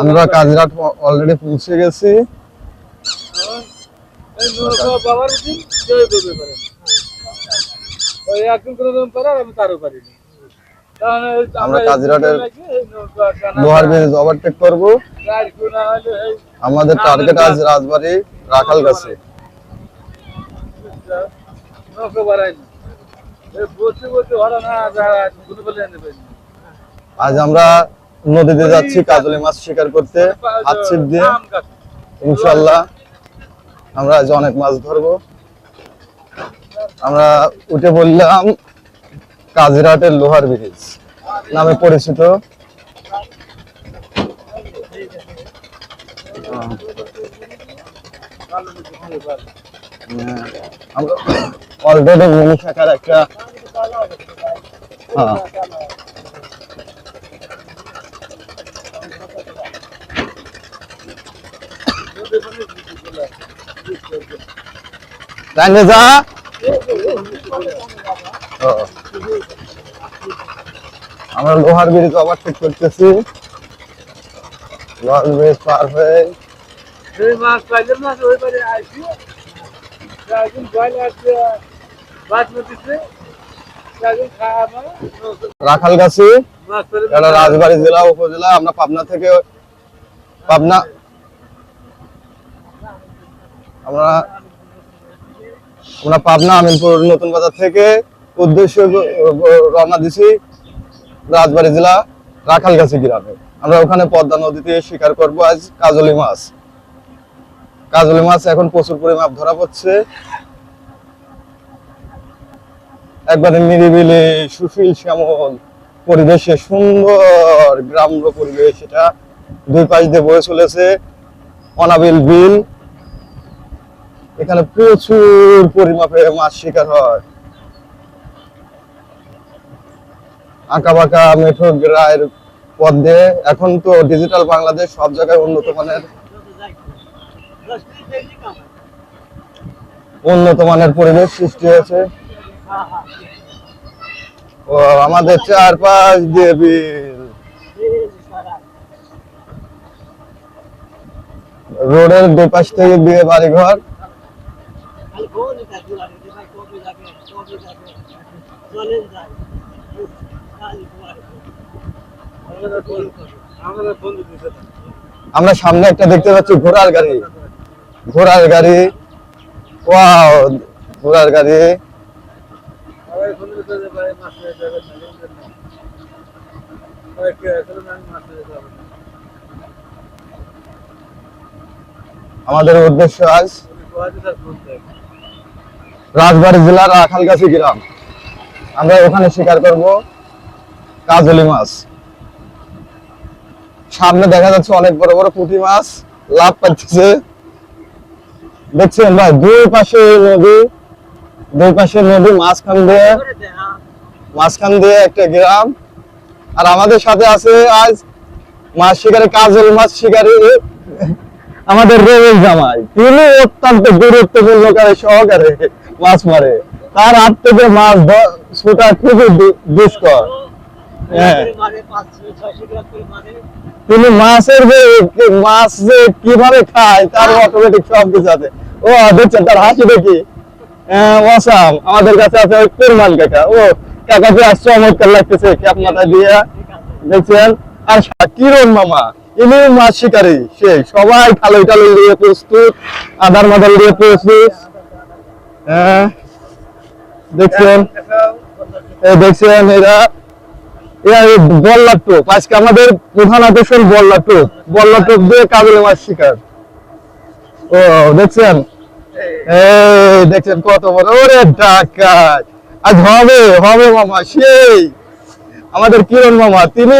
আমরা কাজিরাট অলরেডি পৌঁছে গেছি। আমরা কাজিরাটের লোহার ব্রিজ ওভারটেক করবো। আমাদের টার্গেট আজ রাজবাড়ী রাখালগাছি। আজ আমরা নদীতে যাচ্ছি কাজলি মাছ শিকার করতে হাত ছিপ দিয়ে। ইনশাআল্লাহ আমরা আজ অনেক মাছ ধরবো। আমরা উঠে বললাম কাজিরাটের লোহার ব্রিজ নামে পরিচিত। আমরা অলরেডি মিনি শাখার একটা আমরা লোহার ব্রিজ ওভারটেক করতেছি। লোহার ব্রিজ পার হয়ে রাখালগাছি, এটা রাজবাড়ী জেলা উপজেলা। আমরা পাবনা থেকে আমরা পাবনা আমিনপুর নতুন বাজার থেকে উদ্দেশ্যে রওনা দিছি রাজবাড়ী জেলা রাখালগাছি গ্রামে। আমরা ওখানে পদ্মা নদীতে শিকার করব আজ কাজলি মাছ। কাজলি মাছ এখন প্রচুর পরিমাণ ধরা পড়ছে। একবারে নিরিবিলি সুশীল শ্যামল পরিবেশে সুন্দর গ্রাম্য পরিবেশ। এটা দুই পাশ দিয়ে বয়ে চলেছে অনাবিল বিল। এখানে প্রচুর পরিমাপে মাছ শিকার হয়। আঁকা বাঁকা মেঠো গ্রায়ের পথ দিয়ে। এখন তো ডিজিটাল বাংলাদেশ, সব জায়গায় উন্নত মানের পরিবেশ সৃষ্টি হয়েছে। ও আমাদের চারপাশ দিয়ে বিল, রোডের দুই পাশ থেকে বিয়ে বাড়ি ঘর। আমরা সামনে একটা দেখতে পাচ্ছি ঘোড়ার গাড়ি। ঘোড়ার গাড়ি, ওয়াও, ঘোড়ার গাড়ি। আমাদের উদ্দেশ্য আজ রাজবাড়ী জেলার রাখালগাছি গ্রাম। আমরা ওখানে শিকার করব কাজলি মাছ। সামনে দেখা যাচ্ছে অনেক বড় বড় পুঁটি মাছ লাভ পাচ্ছে। দেখছেন ভাই, দুই পাশে নদী, মাঝখান দিয়ে একটা গ্রাম। আর আমাদের সাথে আছে আজ মাছ শিকারে, কাজলি মাছ শিকারে আমাদের রবিল জামাই। তিনি অত্যন্ত গুরুত্বপূর্ণ সহকারে মাছ মারে। তার হাত থেকে মাছ ছোটা খুবই দুষ্কর। তিনি মাছ যে কিভাবে খায় তার অটোমেটিক সব কিছু আছে। ও দেখছেন তার হাসি দেখি অসাম। আমাদের কাছে আছে ওই কোরমান কাকা। ও কাকাকে আজ চমৎকার লাগতেছে ক্যাপ মাথায় দিয়ে, দেখছেন। আর কিরণ মামা, ইনি মাছ শিকারী। সেই সবাই খালই টালই দিয়ে প্রস্তুত, আধার মাদাল দিয়ে প্রস্তুত। দেখছেন এরা বল্লার টোপ। আজকে আমাদের প্রধান আকর্ষণ বল্লার টোপ দিয়ে কাজলি মাছ শিকার। ও দেখছেন, দেখছেন কত বড়। ওরে ডাকাত, আজ হবে মামা। সেই আমাদের কিরণ মামা, তিনি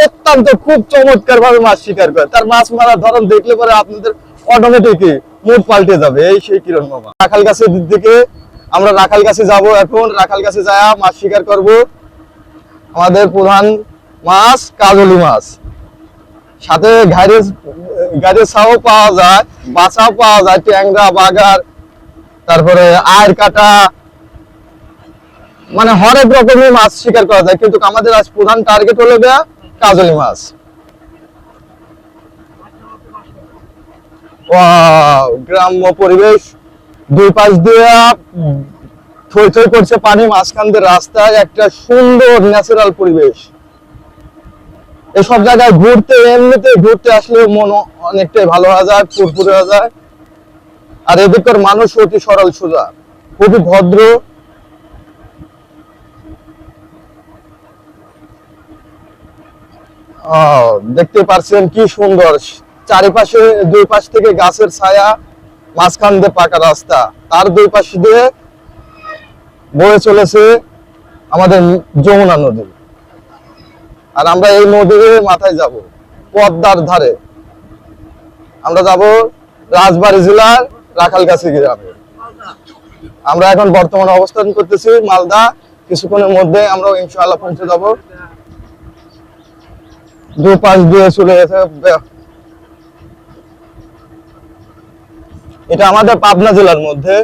অত্যন্ত খুব চমৎকার ভাবে মাছ শিকার করে। তার মাছ মারার ধরন দেখলে পরে আপনাদের অটোমেটিক মুড পাল্টে যাবে। এই সেই কিরণ মামা। রাখালগাছির দিকে আমরা রাখালগাছি যাব। এখন রাখালগাছি যায় মাছ শিকার করব। আমাদের প্রধান মাছ কাজলি মাছ, সাথে ঘাড়ের ছাও পাওয়া যায়, বাছাও পাওয়া যায়, ট্যাংরা, বাগার, তারপরে আয়ের কাটা, মানে হরেক রকমের মাছ শিকার করা যায়। কিন্তু আমাদের আজ প্রধান টার্গেট হলো কাজলি মাছ। ওয়াও, গ্রাম্য পরিবেশ, দুই পাশ দিয়ে থই থই করছে পানি, মাঝখান দিয়ে রাস্তায় একটা সুন্দর ন্যাচারাল পরিবেশ। এসব জায়গায় ঘুরতে, এমনিতে ঘুরতে আসলে মন অনেকটাই ভালো হয়ে যায়, ফুরফুরে হয়ে যায়। আর এদিকের মানুষ অতি সরল সোজা, খুবই ভদ্র। দেখতে পাচ্ছেন কি সুন্দর, চারিপাশে দুই পাশ থেকে গাছের ছায়া, মাঝখান দিয়ে পাকা রাস্তা, তার দুই পাশ দিয়ে বয়ে চলেছে আমাদের যমুনা নদী। আর আমরা এই নদীর মাথায় যাব, পদ্মার ধারে আমরা যাব রাজবাড়ী জেলার রাখালগাছি গ্রামে। আমরা এখন বর্তমানে অবস্থান করতেছি মালদা, কিছুক্ষণের মধ্যে আমরা ইনশাআল্লাহ পৌঁছে যাব। দুই পাশ দিয়ে চলে গেছে, এটা আমাদের পাবনা জেলার মধ্যে,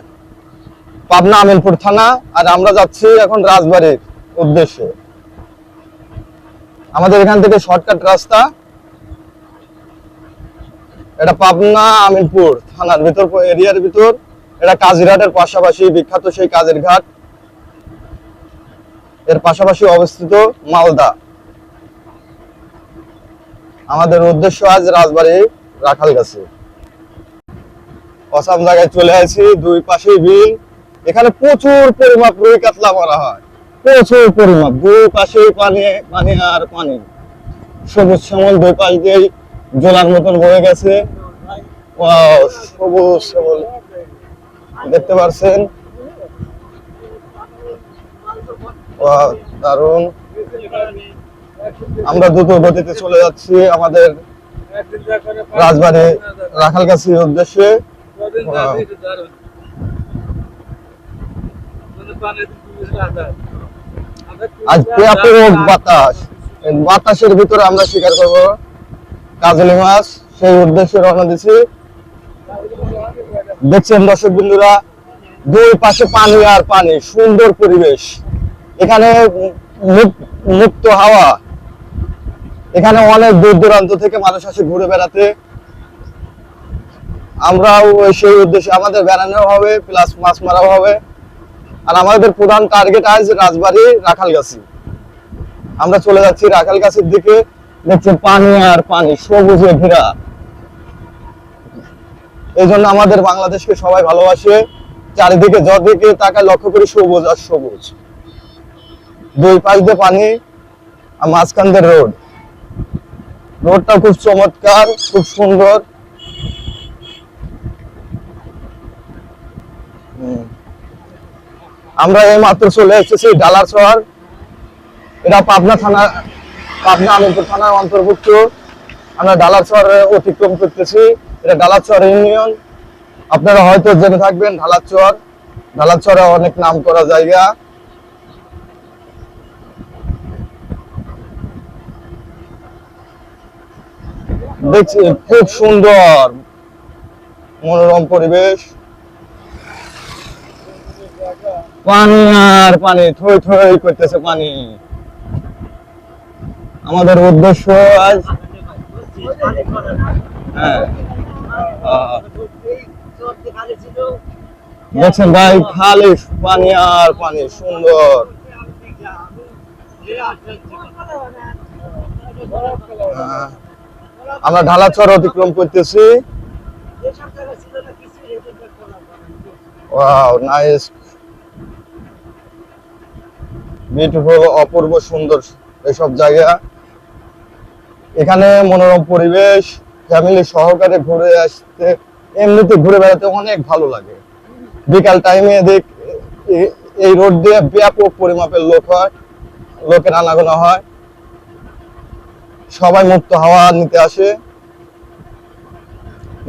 পাবনা আমিনপুর থানা। আর আমরা যাচ্ছি এখন রাজবাড়ির উদ্দেশ্যে। আমাদের এখান থেকে শর্টকাট রাস্তা, এটা পাবনা আমিনপুর থানার ভিতর, এরিয়ার ভিতর। এটা কাজিরহাটের পাশাপাশি বিখ্যাত সেই কাজের ঘাট, এর পাশাপাশি অবস্থিত মালদা। আমাদের উদ্দেশ্য আজ রাজবাড়ী রাখালগাছি। অসাম জায়গায় চলে আসি, দুই পাশে বিল। এখানে প্রচুর পরিমাপ রুই কাতলা মারা হয়, প্রচুর পরিমাপ। দুই পাশে পানি, পানি আর পানি, সবুজ শ্যামল, দুই পাশ দিয়ে জলার মতন বয়ে গেছে। সবুজ শ্যামল দেখতে পাচ্ছেন, দারুণ। আমরা দ্রুত গতিতে চলে যাচ্ছি আমাদের রাজবাড়ী রাখালগাছির উদ্দেশ্যে। আজ ব্যাপক বাতাস, বাতাসের ভিতরে আমরা শিকার করব কাজলি মাছ, সেই উদ্দেশ্যে রওনা দিচ্ছি। দেখছেন দর্শক বন্ধুরা, দুই পাশে পানি আর পানি, সুন্দর পরিবেশ। এখানে মুক্ত হাওয়া, এখানে অনেক দূর দূরান্ত থেকে মানুষ আসে ঘুরে বেড়াতে। আমরাও সেই উদ্দেশ্যে আমাদের বেড়ানো হবে, প্লাস মাছ মারাও হবে। আর আমাদের প্রধান টার্গেট আজ রাজবাড়ী রাখালগাছি। আমরা চলে যাচ্ছি রাখালগাছির দিকে। দেখছেন পানি আর পানি, সবুজে ঘেরা। এই জন্য আমাদের বাংলাদেশকে সবাই ভালোবাসে। চারিদিকে যদিকে তাকায় লক্ষ্য করি সবুজ আর সবুজ, দুই পাশ দিয়ে পানি আর মাঝখান দিয়ে রোড। রোডটা খুব চমৎকার, খুব সুন্দর। আমরা এই মাত্র চলে এসেছি ডালারচর। এটা পাবনা থানা, পাবনা আমিনপুর থানার অন্তর্ভুক্ত। আমরা ডালারচর অতিক্রম করতেছি। এটা ডালারচর ইউনিয়ন, আপনারা হয়তো জেনে থাকবেন। ডালারচর, ডালারচরে অনেক নাম করা জায়গা। দেখছি খুব সুন্দর মনোরম পরিবেশ, পানি আর পানি, থই থই করতেছে পানি। আমাদের উদ্দেশ্য আজ, হ্যাঁ, দেখছেন ভাই, খালি পানি আর পানি, সুন্দর। আমরা ঢালাচর অতিক্রম করতেছি। ওয়াও, নাইস, বিউটিফুল, অপূর্ব সুন্দর এসব জায়গা। এখানে মনোরম পরিবেশ, ফ্যামিলি সহকারে ঘুরে আসতে, এমনিতে ঘুরে বেড়াতে অনেক ভালো লাগে। বিকাল টাইমে এই রোড দিয়ে ব্যাপক পরিমাপের লোক হয়, লোকের আনাগোনা হয়। সবাই মুক্ত হাওয়া নিতে আসে।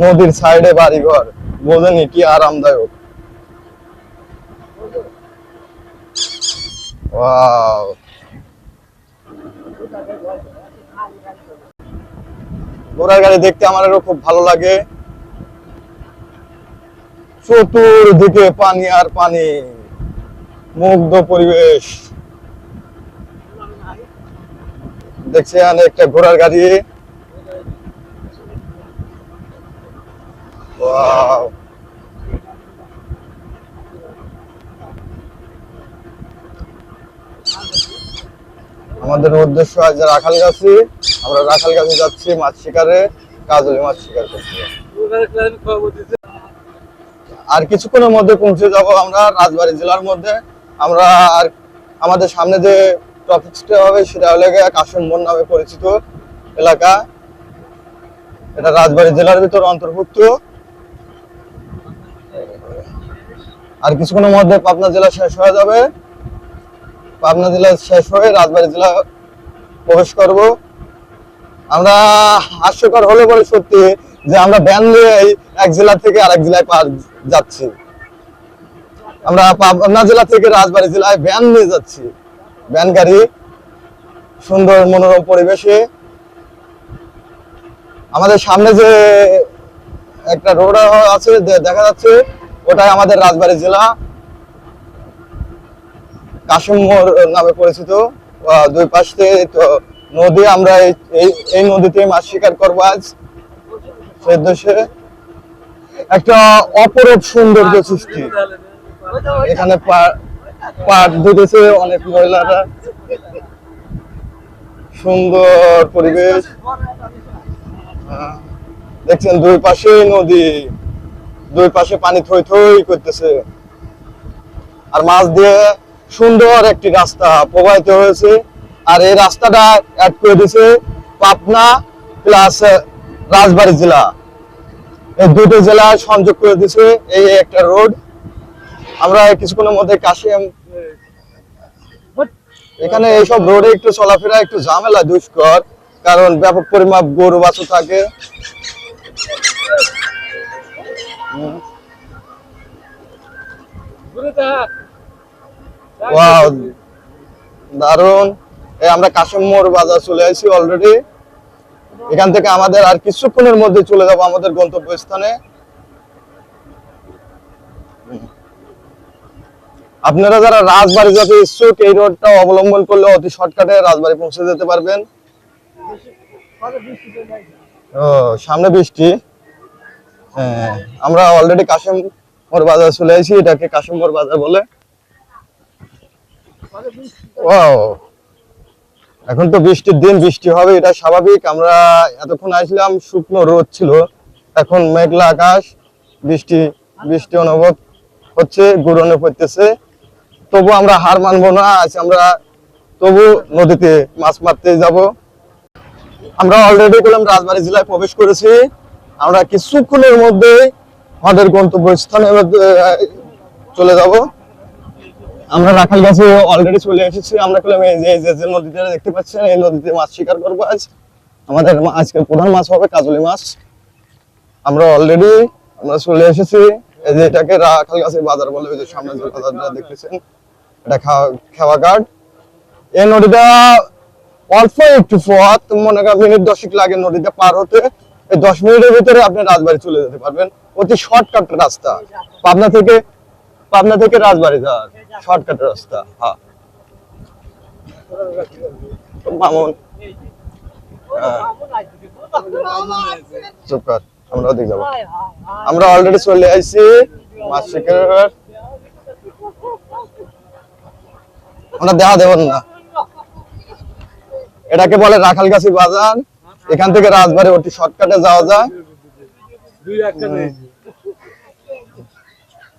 নদীর সাইডে বাড়িঘর, বোঝেনি কি আরামদায়ক। ওয়াও, ঘোড়ার গাড়ি দেখতে আমারও খুব ভালো লাগে। চতুর্দিকে পানি আর পানি, মুগ্ধ পরিবেশ। দেখছেন একটা ঘোড়ার গাড়ি। ওয়াও, আমাদের উদ্দেশ্য আজ রাখালগাছি। আমরা রাখালগাছি যাচ্ছি মাছ শিকারে, কাজলি মাছ শিকার করতে। আর কিছুক্ষণের মধ্যে পৌঁছে যাব আমরা রাজবাড়ী জেলার মধ্যে। আমরা আর আমাদের সামনে যে টপিকসটা হবে সেটা হলো কাশিমপুর নামে পরিচিত এলাকা। এটা রাজবাড়ী জেলার ভিতর অন্তর্ভুক্ত। আর কিছুক্ষণের মধ্যে পাবনা জেলা শেষ হয়ে যাবে। পাবনা জেলা শেষ হয়ে রাজবাড়ী জেলা প্রবেশ করব। আমরা হাস্যকর হলে বলে সত্যি যে আমরা ভ্যান নিয়ে এক জেলা থেকে আরেক জেলায় পার যাচ্ছি। আমরা পাবনা জেলা থেকে রাজবাড়ী জেলায় ভ্যান নিয়ে যাচ্ছি, ভ্যান গাড়ি, সুন্দর মনোরম পরিবেশে। আমাদের সামনে যে একটা রোড আছে দেখা যাচ্ছে, ওটাই আমাদের রাজবাড়ী জেলা, কাশিমপুর নামে পরিচিত। দুই পাশ থেকে তো নদী, আমরা এই নদীতে মাছ শিকার করবো আজ। সেই উদ্দেশ্যে একটা অপরূপ সৌন্দর্য সৃষ্টি। এখানে পাট দিতেছে অনেক মহিলারা, সুন্দর পরিবেশ। দেখছেন দুই পাশে নদী, দুই পাশে পানি থই থই করতেছে। আর মাছ দিয়ে সুন্দর একটি রাস্তা প্রবাহিত হয়েছে। আর এই রাস্তাটা অ্যাড করে দিয়েছে পাবনা প্লাস রাজবাড়ী জেলা, এই দুটো জেলা সংযোগ করে দিয়েছে এই একটা রোড। আমরা কিছুক্ষণের মধ্যে কাশিম, এখানে এইসব রোডে একটু চলাফেরা একটু ঝামেলা দুষ্কর, কারণ ব্যাপক পরিমাপ গরু বাছুর থাকে। ওয়াও, দারুন। আমরা কাশিমপুর বাজার চলে আসি অলরেডি। এখান থেকে আমাদের আর কিছুক্ষণের মধ্যে চলে যাব আমাদের গন্তব্যস্থানে। আপনারা যারা রাজবাড়ী যেতে ইচ্ছুক, এই রোডটা অবলম্বন করলে অতি শর্টকাটে রাজবাড়ী পৌঁছে যেতে পারবেন। ও, সামনে বৃষ্টি। হ্যাঁ, আমরা অলরেডি কাশিমপুর বাজার চলে আসি। এটাকে কাশিমপুর বাজার বলে। ওয়াও, এখন তো বৃষ্টির দিন, বৃষ্টি হবে, এটা স্বাভাবিক। আমরা এতক্ষণ আসলাম শুকনো রোদ ছিল, এখন মেঘলা আকাশ, বৃষ্টি বৃষ্টি অনুভব হচ্ছে, গুড়নে পড়তেছে। তবু আমরা হার মানবো না, আজ আমরা তবু নদীতে মাছ মারতে যাব। আমরা অলরেডি করলাম রাজবাড়ী জেলায় প্রবেশ করেছি। আমরা কিছুক্ষণের মধ্যে আমাদের গন্তব্যস্থানে চলে যাব। আমরা রাখালগাছি অলরেডি চলে এসেছি। আমরা করলাম এই যে নদীতে দেখতে পাচ্ছেন, এই নদীতে মাছ শিকার করবো আজ। আমাদের আজকে প্রধান মাছ হবে কাজলি মাছ। আমরা অলরেডি চলে এসেছি। এই যে এটাকে রাখালগাছি বাজার বলে, ওই যে সামনে যে বাজারটা দেখতেছেন, এটা খেওয়াঘাট। এই নদীটা অল্প একটু পথ, মনে করেন মিনিট 10 লাগে নদীটা পার হতে। এই 10 মিনিটের ভিতরে আপনি রাজবাড়ী চলে যেতে পারবেন। অতি শর্টকাট রাস্তা, পাবনা থেকে রাজবাড়ী যাওয়ার শর্টকাট রাস্তা। হ্যাঁ, মামুন, চুপ কর, আমরা ওদিকে যাবো। আমরা অলরেডি চলে আসছি মাছ শিকার। আমরা দেখা দেবেন না, এটাকে বলে রাখালগাছি বাজার। এখান থেকে রাজবাড়ী অতি শর্টকাটে যাওয়া যায়।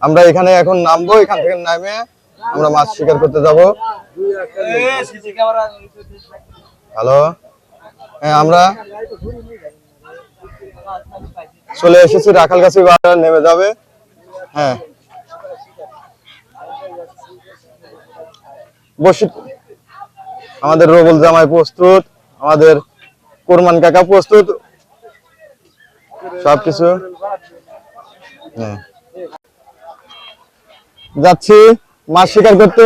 আমরা এখানে এখন নামবো, এখান থেকে নামে আমরা মাছ শিকার করতে যাব। হ্যালো, হ্যাঁ, আমরা চলে এসেছি রাখালগাছি বাজার, নেমে যাবে। হ্যাঁ, বসি। আমাদের রবুল জামাই প্রস্তুত, আমাদের কোরমান কাকা প্রস্তুত, সবকিছু। হ্যাঁ, যাচ্ছি মাছ শিকার করতে।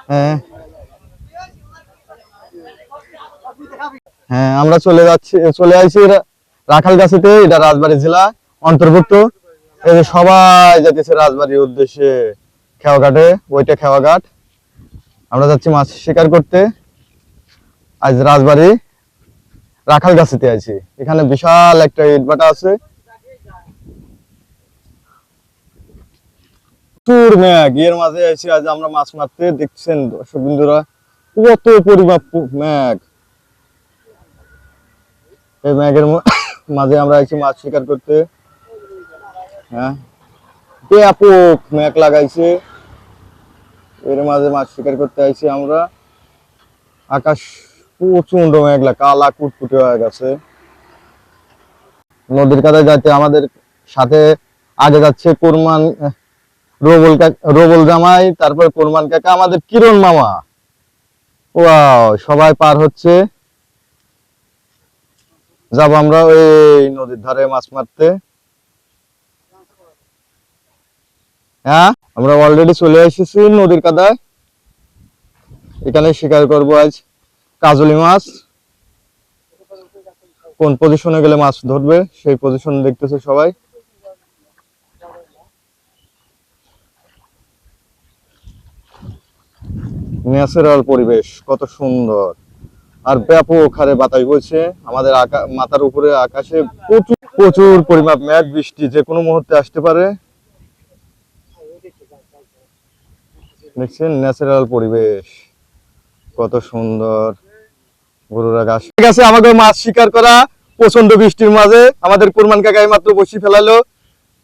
হ্যাঁ হ্যাঁ, আমরা চলে আসছি রাখালগাছিতে। এটা রাজবাড়ী জেলা অন্তর্ভুক্ত। এই যে সবাই যাচ্ছে রাজবাড়ির উদ্দেশ্যে খেওয়াঘাটে, ওইটা খেওয়াঘাট। আমরা যাচ্ছি মাছ শিকার করতে আজ রাজবাড়ী। রাখাল গাছিতে আছি। এখানে বিশাল একটা ইটভাটা আছে, প্রচুর মেঘ, এর মাঝে আছি আজ আমরা মাছ মারতে। দেখছেন দর্শক বন্ধুরা কত পরিমাপ মেঘ। এই মেঘের মাঝে আমরা আছি মাছ শিকার করতে। হ্যাঁ, ব্যাপক মেঘ লাগাইছে, এর মাঝে মাছ শিকার করতে আইছি আমরা। আকাশ প্রচন্ড মেঘলা, কালা কুটকুটে হয়ে গেছে। নদীর কাছে যাইতে আমাদের সাথে আগে যাচ্ছে কোরমান, রবল জামাই, তারপরে কোরমান কাকা, আমাদের কিরণ মামা। ওয়াও, সবাই পার হচ্ছে। যাব আমরা ওই নদীর ধারে মাছ মারতে। হ্যাঁ, আমরা অলরেডি চলে এসেছি নদীর কাদায়। এখানে শিকার করব আজ কাজলি মাছ। কোন পজিশনে গেলে মাছ ধরবে সেই পজিশন দেখতেছে সবাই। ন্যাচারাল পরিবেশ কত সুন্দর, আর ব্যাপক হারে বাতাস বইছে। আমাদের মাথার উপরে আকাশে প্রচুর প্রচুর পরিমাপ মেঘ, বৃষ্টি যে কোনো মুহূর্তে আসতে পারে। দেখছেন ন্যাচারাল পরিবেশ কত সুন্দর। গরুরা ঘাস গেছে। আমাকে মাছ শিকার করা প্রচন্ড বৃষ্টির মাঝে আমাদের কুরমান কাকা মাত্র বসি ফেলালো,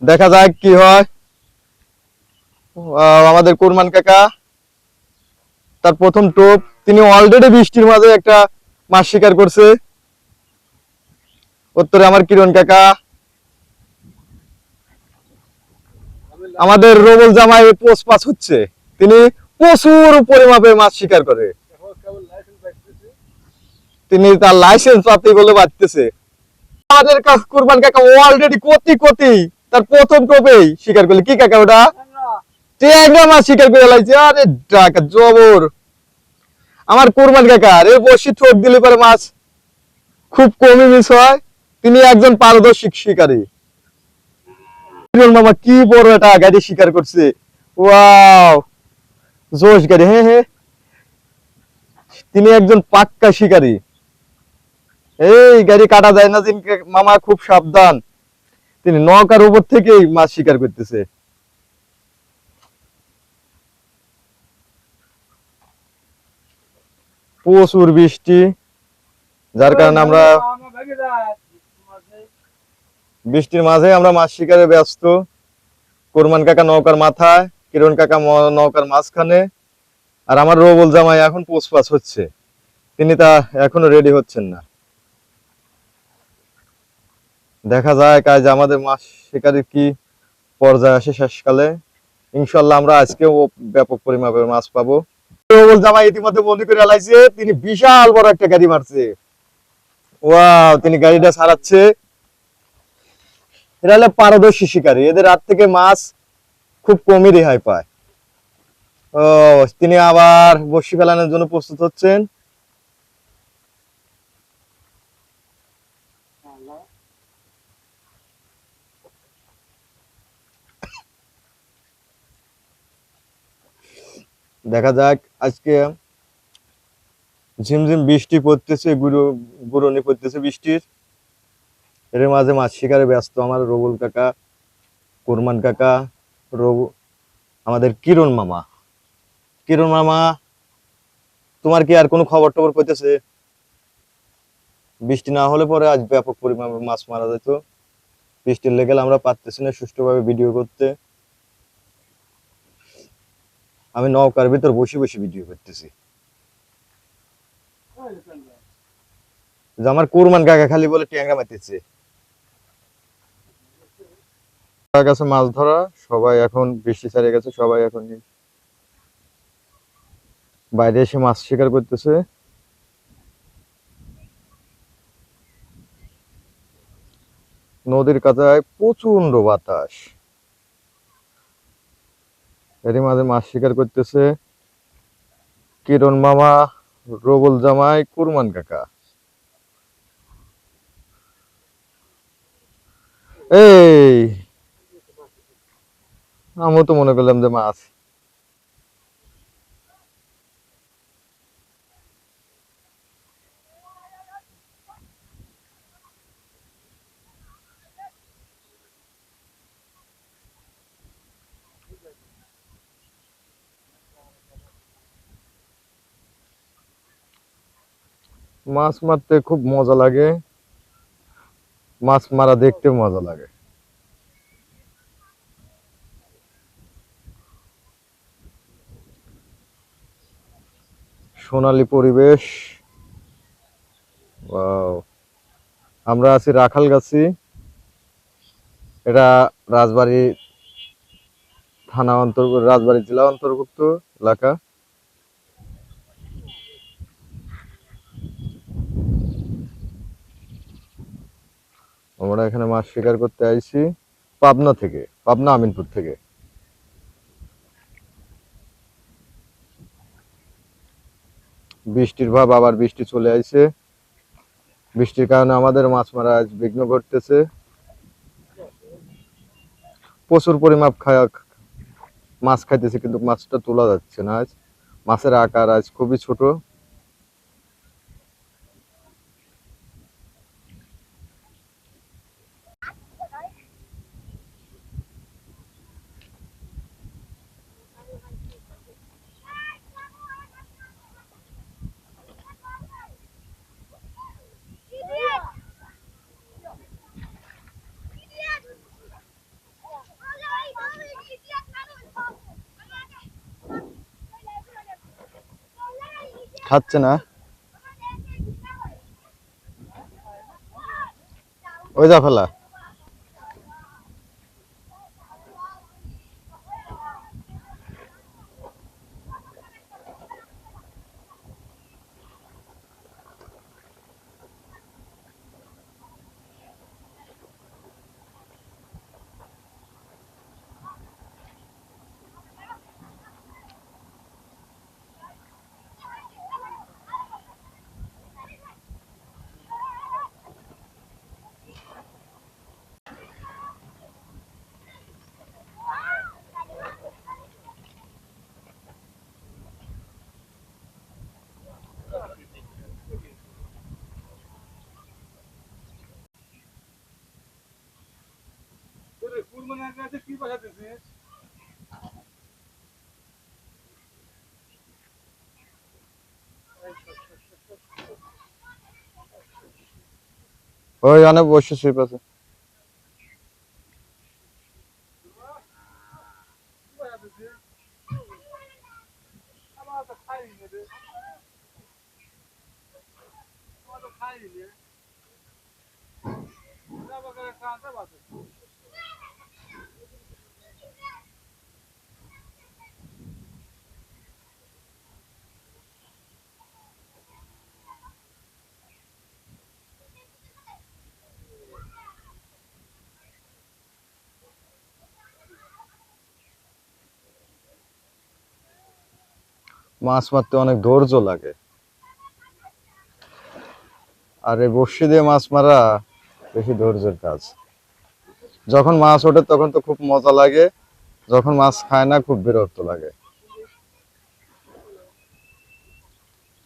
দেখা যাক কি হয়। আমাদের কুরমান কাকা তার প্রথম টোপ, তিনি অলরেডি বৃষ্টির মাঝে একটা মাছ শিকার করছে। উত্তরে আমার কিরণ কাকা, আমাদের রবল জামাই পোষ পাস হচ্ছে, তিনি প্রচুর পরিমাপে মাছ শিকার করে। তিনি তার লাইসেন্স প্রাপ্তি বলে বাঁচতেছে। আমাদের কুরবান কাকা অলরেডি কোটি কোটি তার প্রথম টোপেই শিকার করলে। কি কাকা ওটা? ট্যাংরা মাছ শিকার করে লাইছে। আরে টাকা জবর আমার কুরবান কাকা, রে বসি ঠোক দিলে পরে মাছ খুব কমই মিস হয়। তিনি একজন পারদর্শী শিকারী। মামা কি বড় একটা গাড়ি শিকার করছে। ওয়াও, জোশ গাড়ি। হ্যাঁ হ্যাঁ, তিনি একজন পাক্কা শিকারী। এই গাড়ি কাটা যায় না জিনকে মামা, খুব সাবধান। তিনি নৌকার উপর থেকেই মাছ শিকার করতেছে। প্রচুর বৃষ্টি, যার কারণে আমরা বৃষ্টির মাঝে আমরা মাছ শিকারে ব্যস্ত। কোরমান কাকা নৌকার মাথায়, কিরণ কাকা নৌকার মাঝখানে, আর আমার রবল জামাই এখন পোষপাছ হচ্ছে। তিনি তা এখনো রেডি হচ্ছেন না। দেখা যায় কাজ আমাদের মাছ শিকারের কি পর্যায়ে আসে শেষকালে। ইনশাল্লাহ আমরা আজকেও ব্যাপক পরিমাপের মাছ পাবো। রবল জামাই ইতিমধ্যে মনে করে আলাইছে, তিনি বিশাল বড় একটা গাড়ি মারছে। ওয়াও, তিনি গাড়িটা ছাড়াচ্ছে। এরা হলো পারদর্শী শিকারী, এদের হাত থেকে মাছ খুব কমই রেহাই পায়। ও, তিনি আবার বসি ফেলানোর জন্য প্রস্তুত হচ্ছেন। দেখা যাক, আজকে ঝিমঝিম বৃষ্টি পড়তেছে, গুড়নি পড়তেছে বৃষ্টির। এর মাঝে মাছ শিকারে ব্যস্ত আমার রবুল কাকা, কোরমান কাকা, আমাদের কিরণ মামা। কিরণ মামা, তোমার কি আর কোনো খবর টবর পেতেছে? বৃষ্টি না হলে পরে আজ ব্যাপক পরিমাণে মাছ মারা যেত। বৃষ্টির লেগে আমরা পারতেছি না সুষ্ঠুভাবে ভিডিও করতে। আমি নৌকার ভিতর বসে বসে ভিডিও করতেছি। আমার কুরমান কাকা খালি বলে ট্যাংরা মারতেছে। গেছে মাছ ধরা, সবাই এখন বৃষ্টি ছাড়িয়ে গেছে, সবাই এখন বাইরে এসে মাছ শিকার করতেছে। নদীর কাছায় প্রচন্ড বাতাস, এরই মাঝে মাছ শিকার করতেছে কিরণ মামা, রবল জামাই, কুরমান কাকা। এই আমি তো মনে করলাম যে মাছ। মাছ মারতে খুব মজা লাগে, মাছ মারা দেখতে মজা লাগে। সোনালী পরিবেশ। ওয়াও। আমরা আছি রাখালগাছি, এটা রাজবাড়ী থানা অন্তর্গত, রাজবাড়ী জেলা অন্তর্ভুক্ত এলাকা। আমরা এখানে মাছ শিকার করতে আইছি পাবনা থেকে, পাবনা আমিনপুর থেকে। বৃষ্টির ভাব, আবার বৃষ্টি চলে আইছে। বৃষ্টির কারণে আমাদের মাছ মারা আজ বিঘ্ন ঘটতেছে। প্রচুর পরিমাপ মাছ খাইতেছে, কিন্তু মাছটা তোলা যাচ্ছে না আজ। মাছের আকার আজ খুবই ছোট। খাচ্ছে না, ওই যা ফেলা। ওই অনেক বসে শিপ আছে। মাছ মারতে অনেক ধৈর্য লাগে, আর এই বড়শি দিয়ে মাছ মারা বেশি ধৈর্যের কাজ। যখন মাছ ওঠে তখন তো খুব মজা লাগে, যখন মাছ খায় না খুব বিরক্ত লাগে।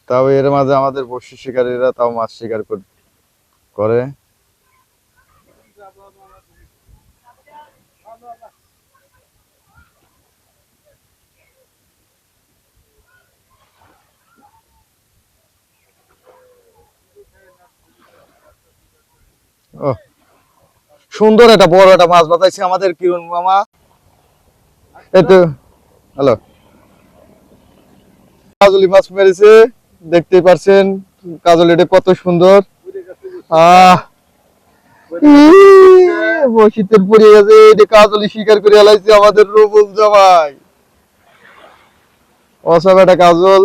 তাও এর মাঝে আমাদের বড়শি শিকারীরা তাও মাছ শিকার করে। ও, সুন্দর একটা বড় একটা মাছ বাতাইছে আমাদের কিরণ মামা। এই তো, হ্যালো, কাজলি মাছ মেরেছে, দেখতেই পারছেন কাজলিটা কত সুন্দর। আহ, বসিতে পড়ে গেছে, এটা কাজলি শিকার করে এলাইছে আমাদের রবুল জামাই। অসম একটা কাজল।